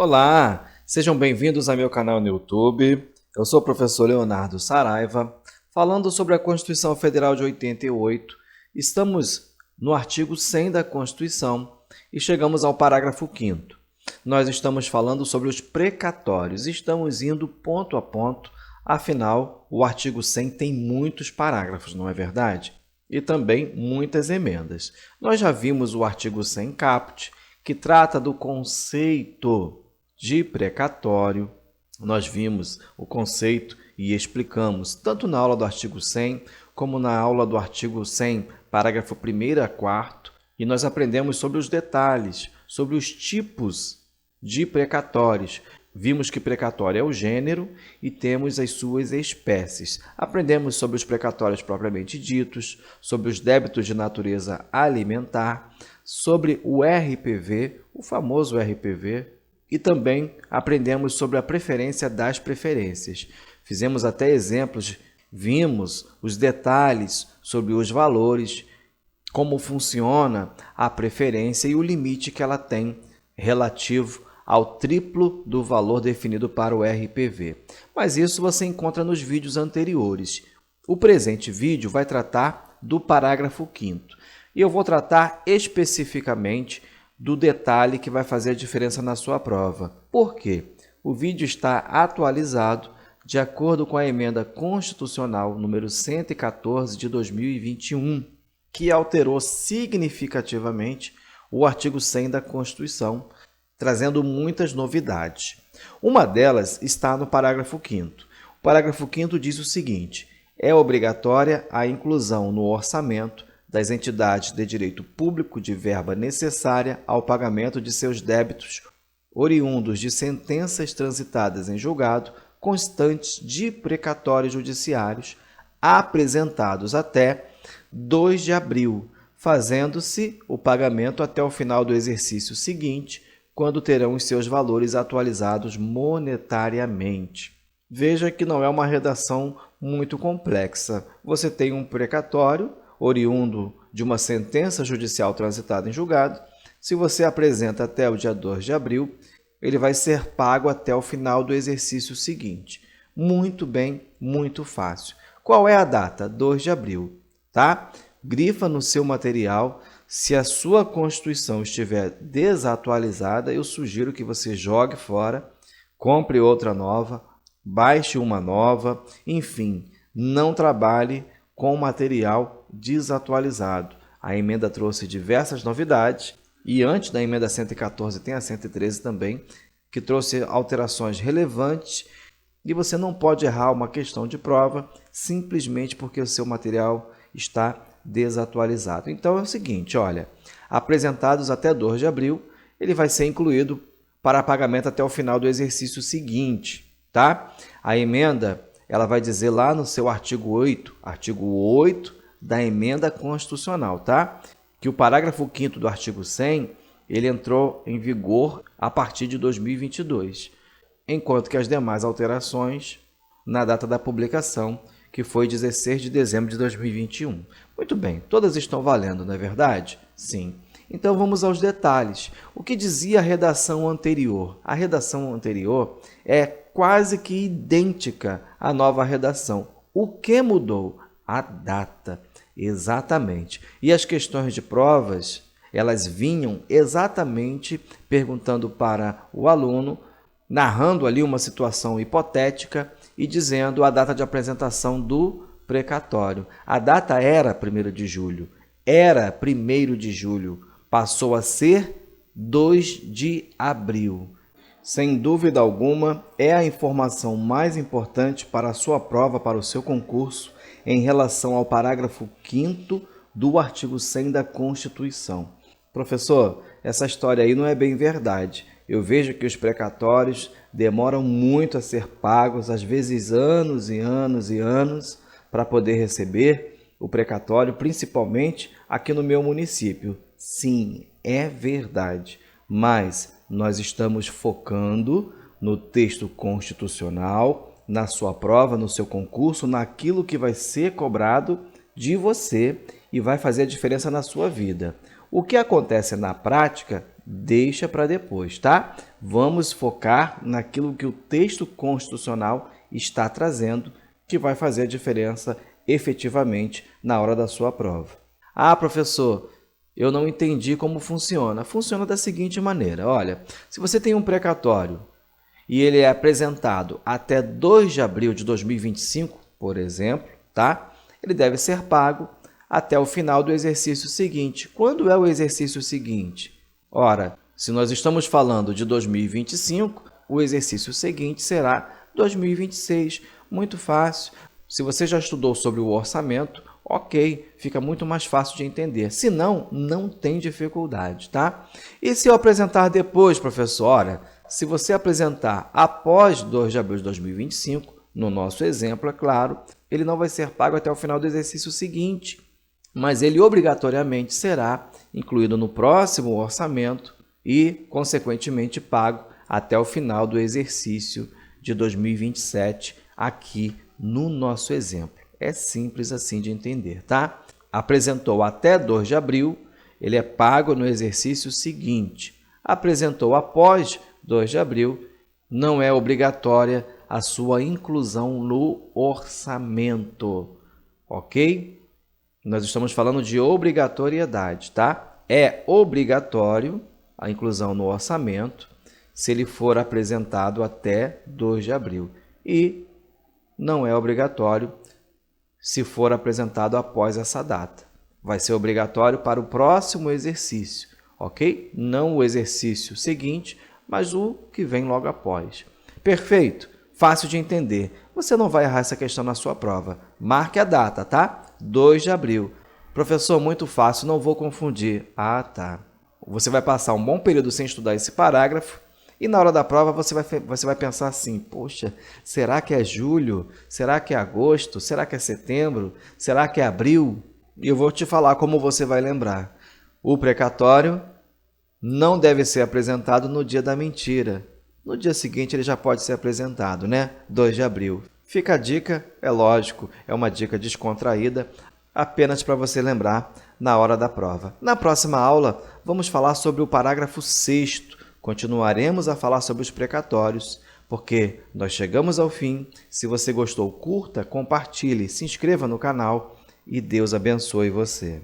Olá, sejam bem-vindos ao meu canal no YouTube. Eu sou o professor Leonardo Saraiva, falando sobre a Constituição Federal de 88. Estamos no artigo 100 da Constituição e chegamos ao parágrafo 5º. Nós estamos falando sobre os precatórios, estamos indo ponto a ponto, afinal, o artigo 100 tem muitos parágrafos, não é verdade? E também muitas emendas. Nós já vimos o artigo 100 caput, que trata do conceito de precatório. Nós vimos o conceito e explicamos tanto na aula do artigo 100 como na aula do artigo 100, parágrafo 1º a 4º, e nós aprendemos sobre os detalhes, sobre os tipos de precatórios. Vimos que precatório é o gênero e temos as suas espécies. Aprendemos sobre os precatórios propriamente ditos, sobre os débitos de natureza alimentar, sobre o RPV, o famoso RPV, e também aprendemos sobre a preferência das preferências. Fizemos até exemplos, vimos os detalhes sobre os valores, como funciona a preferência e o limite que ela tem relativo ao triplo do valor definido para o RPV. Mas isso você encontra nos vídeos anteriores. O presente vídeo vai tratar do parágrafo 5º. E eu vou tratar especificamente do detalhe que vai fazer a diferença na sua prova. Por quê? O vídeo está atualizado de acordo com a emenda constitucional número 114 de 2021, que alterou significativamente o artigo 100 da Constituição, trazendo muitas novidades. Uma delas está no parágrafo 5º. O parágrafo 5º diz o seguinte: é obrigatória a inclusão no orçamento das entidades de direito público de verba necessária ao pagamento de seus débitos oriundos de sentenças transitadas em julgado constantes de precatórios judiciários apresentados até 2 de abril, fazendo-se o pagamento até o final do exercício seguinte, quando terão os seus valores atualizados monetariamente. Veja que não é uma redação muito complexa. Você tem um precatório oriundo de uma sentença judicial transitada em julgado. Se você apresenta até o dia 2 de abril, ele vai ser pago até o final do exercício seguinte. Muito bem, muito fácil. Qual é a data? 2 de abril, tá? Grifa no seu material. Se a sua Constituição estiver desatualizada, eu sugiro que você jogue fora, compre outra nova, baixe uma nova, enfim, não trabalhe com material desatualizado. A emenda trouxe diversas novidades e antes da emenda 114 tem a 113 também, que trouxe alterações relevantes e você não pode errar uma questão de prova simplesmente porque o seu material está desatualizado. Então é o seguinte, olha, apresentados até 2 de abril, ele vai ser incluído para pagamento até o final do exercício seguinte, tá? A emenda, ela vai dizer lá no seu artigo 8 da emenda constitucional, tá? Que o parágrafo 5º do artigo 100, ele entrou em vigor a partir de 2022, enquanto que as demais alterações na data da publicação, que foi 16 de dezembro de 2021. Muito bem, todas estão valendo, não é verdade? Sim. Então vamos aos detalhes. O que dizia a redação anterior? A redação anterior é quase que idêntica à nova redação. O que mudou? A data. Exatamente. E as questões de provas, elas vinham exatamente perguntando para o aluno, narrando ali uma situação hipotética e dizendo a data de apresentação do precatório. A data era 1º de julho. Era 1º de julho. Passou a ser 2 de abril. Sem dúvida alguma, é a informação mais importante para a sua prova, para o seu concurso, em relação ao parágrafo 5º do artigo 100 da Constituição. Professor, essa história aí não é bem verdade. Eu vejo que os precatórios demoram muito a ser pagos, às vezes anos e anos e anos, para poder receber o precatório, principalmente aqui no meu município. Sim, é verdade, mas nós estamos focando no texto constitucional, na sua prova, no seu concurso, naquilo que vai ser cobrado de você e vai fazer a diferença na sua vida. O que acontece na prática deixa para depois, tá? Vamos focar naquilo que o texto constitucional está trazendo, que vai fazer a diferença efetivamente na hora da sua prova. Ah, professor, eu não entendi como funciona. Funciona da seguinte maneira, olha, se você tem um precatório e ele é apresentado até 2 de abril de 2025, por exemplo, tá? Ele deve ser pago até o final do exercício seguinte. Quando é o exercício seguinte? Ora, se nós estamos falando de 2025, o exercício seguinte será 2026. Muito fácil. Se você já estudou sobre o orçamento, ok, fica muito mais fácil de entender. Se não, não tem dificuldade, tá? E se eu apresentar depois, professor? Ora, se você apresentar após 2 de abril de 2025, no nosso exemplo, é claro, ele não vai ser pago até o final do exercício seguinte, mas ele obrigatoriamente será incluído no próximo orçamento e, consequentemente, pago até o final do exercício de 2027, aqui no nosso exemplo. É simples assim de entender, tá? Apresentou até 2 de abril, ele é pago no exercício seguinte. Apresentou após 2 de abril, não é obrigatória a sua inclusão no orçamento, ok? Nós estamos falando de obrigatoriedade, tá? É obrigatório a inclusão no orçamento se ele for apresentado até 2 de abril e não é obrigatório se for apresentado após essa data. Vai ser obrigatório para o próximo exercício, ok? Não o exercício seguinte, mas o que vem logo após. Perfeito? Fácil de entender. Você não vai errar essa questão na sua prova. Marque a data, tá? 2 de abril. Professor, muito fácil, não vou confundir. Ah, tá. Você vai passar um bom período sem estudar esse parágrafo e na hora da prova você vai pensar assim, poxa, será que é julho? Será que é agosto? Será que é setembro? Será que é abril? E eu vou te falar como você vai lembrar. O precatório não deve ser apresentado no dia da mentira. No dia seguinte ele já pode ser apresentado, né? 2 de abril. Fica a dica, é lógico, é uma dica descontraída, apenas para você lembrar na hora da prova. Na próxima aula, vamos falar sobre o parágrafo 6º. Continuaremos a falar sobre os precatórios, porque nós chegamos ao fim. Se você gostou, curta, compartilhe, se inscreva no canal e Deus abençoe você.